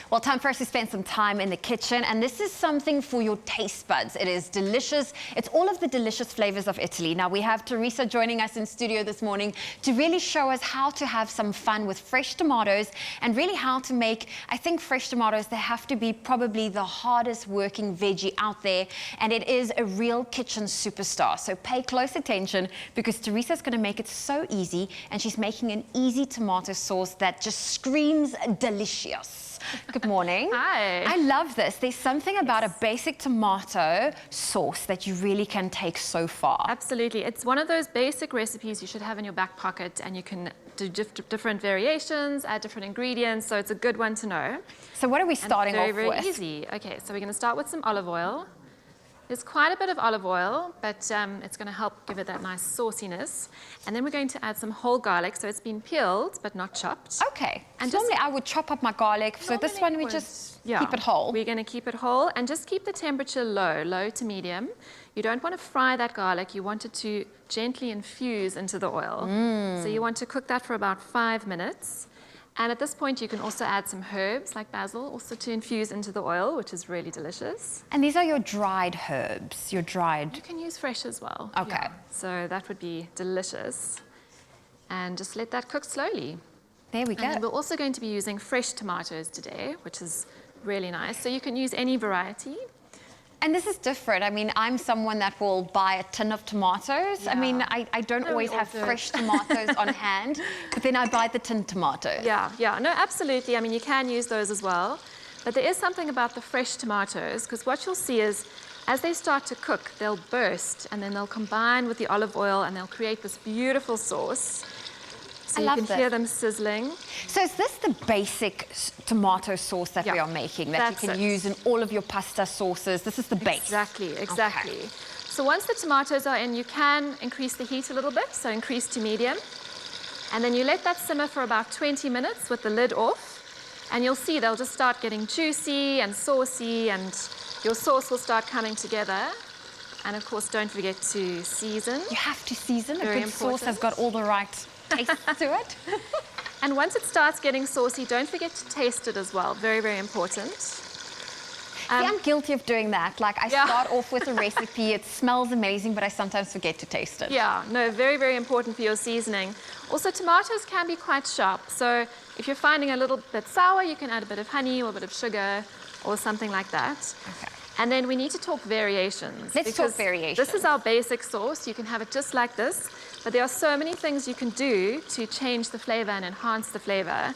Well, time for us to spend some time in the kitchen, and this is something for your taste buds. It is delicious. It's all of the delicious flavors of Italy. Now, we have Teresa joining us in studio this morning to really show us how to have some fun with fresh tomatoes and really how to make, I think fresh tomatoes, they have to be probably the hardest working veggie out there, and it is a real kitchen superstar. So pay close attention because Teresa's going to make it so easy, and she's making an easy tomato sauce that just screams delicious. Good morning. Hi. I love this. There's something about a basic tomato sauce that you really can take so far. Absolutely. It's one of those basic recipes you should have in your back pocket, and you can do different variations, add different ingredients, so it's a good one to know. So what are we starting off with? Very easy. Okay, so we're going to start with some olive oil. There's quite a bit of olive oil, but it's going to help give it that nice sauciness. And then we're going to add some whole garlic, so it's been peeled but not chopped. Okay. And normally I would chop up my garlic, so this one we just keep it whole. We're going to keep it whole and just keep the temperature low to medium. You don't want to fry that garlic. You want it to gently infuse into the oil. So you want to cook that for about 5 minutes. And at this point, you can also add some herbs like basil, also to infuse into the oil, which is really delicious. And these are your dried herbs, You can use fresh as well. Okay. Yeah. So that would be delicious. And just let that cook slowly. There we go. And then we're also going to be using fresh tomatoes today, which is really nice. So you can use any variety. And this is different. I mean, I'm someone that will buy a tin of tomatoes. Yeah. I mean, I don't always have fresh tomatoes on hand, but then I buy the tin tomatoes. Yeah, no, absolutely. I mean, you can use those as well. But there is something about the fresh tomatoes, because what you'll see is, as they start to cook, they'll burst, and then they'll combine with the olive oil, and they'll create this beautiful sauce. So you can hear them sizzling. So is this the basic tomato sauce that we are making, that you can use in all of your pasta sauces? This is the base? Exactly. Okay. So once the tomatoes are in, you can increase the heat a little bit, so increase to medium. And then you let that simmer for about 20 minutes with the lid off. And you'll see they'll just start getting juicy and saucy, and your sauce will start coming together. And of course, don't forget to season. You have to season. Very a good sauce has got all the right taste to it. And once it starts getting saucy, don't forget to taste it as well. Very, very important. See, I'm guilty of doing that. Like, I start off with a recipe, it smells amazing, but I sometimes forget to taste it. Yeah, no, very, very important for your seasoning. Also, tomatoes can be quite sharp. So if you're finding a little bit sour, you can add a bit of honey or a bit of sugar or something like that. Okay. And then we need to talk variations. Let's talk variations. This is our basic sauce. You can have it just like this, but there are so many things you can do to change the flavor and enhance the flavor.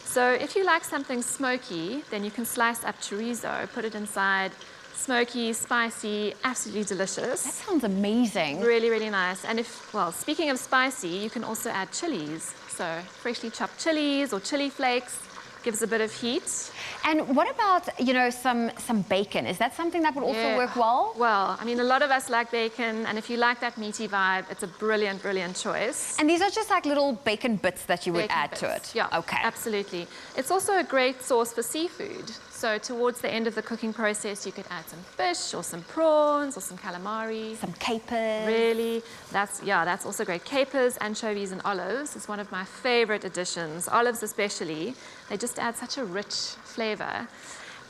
So if you like something smoky, then you can slice up chorizo, put it inside, smoky, spicy, absolutely delicious. That sounds amazing. Really, really nice. And speaking of spicy, you can also add chilies. So freshly chopped chilies or chili flakes. Gives a bit of heat. And what about, you know, some bacon? Is that something that would also work well? Well, I mean, a lot of us like bacon, and if you like that meaty vibe, it's a brilliant, brilliant choice. And these are just like little bacon bits that you would add to it? Yeah, okay. Absolutely. It's also a great sauce for seafood. So towards the end of the cooking process, you could add some fish or some prawns or some calamari. Some capers. Really, that's also great. Capers, anchovies, and olives is one of my favorite additions. Olives especially, they just add such a rich flavor.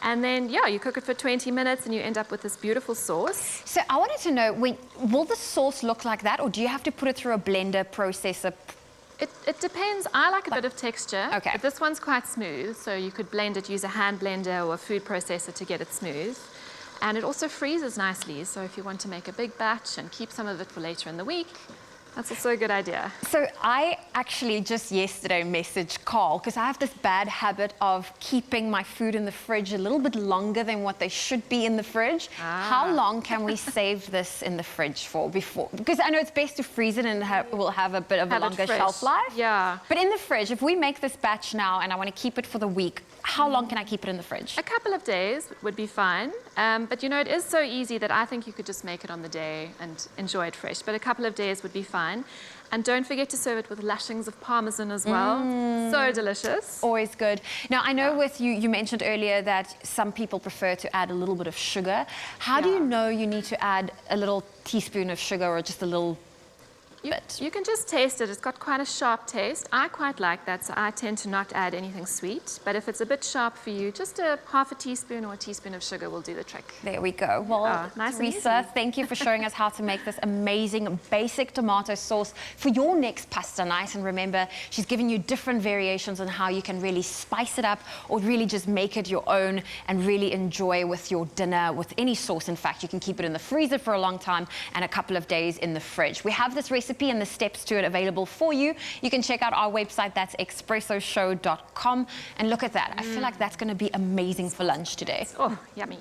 And then, you cook it for 20 minutes and you end up with this beautiful sauce. So I wanted to know, will the sauce look like that, or do you have to put it through a blender, processor? It depends. I like a bit of texture. Okay. But this one's quite smooth, so you could blend it, use a hand blender or a food processor to get it smooth. And it also freezes nicely, so if you want to make a big batch and keep some of it for later in the week, that's also a good idea. So I actually just yesterday messaged Carl, because I have this bad habit of keeping my food in the fridge a little bit longer than what they should be in the fridge. How long can we save this in the fridge for before? Because I know it's best to freeze it and we'll have a bit of a longer shelf life. Yeah. But in the fridge, if we make this batch now and I want to keep it for the week, how long can I keep it in the fridge? A couple of days would be fine. But you know, it is so easy that I think you could just make it on the day and enjoy it fresh. But a couple of days would be fine. And don't forget to serve it with lashings of Parmesan as well. So delicious. Always good. Now, I know with you mentioned earlier that some people prefer to add a little bit of sugar. How do you know you need to add a little teaspoon of sugar or just a little bit. You can just taste it. It's got quite a sharp taste. I quite like that, so I tend to not add anything sweet. But if it's a bit sharp for you, just a half a teaspoon or a teaspoon of sugar will do the trick. There we go. Well, nice Teresa, thank you for showing us how to make this amazing basic tomato sauce for your next pasta night. And remember, she's giving you different variations on how you can really spice it up or really just make it your own and really enjoy with your dinner with any sauce. In fact, you can keep it in the freezer for a long time and a couple of days in the fridge. We have this recipe and the steps to it available for you. You can check out our website, that's expressoshow.com, and look at that. I feel like that's going to be amazing for lunch today. Oh, yummy.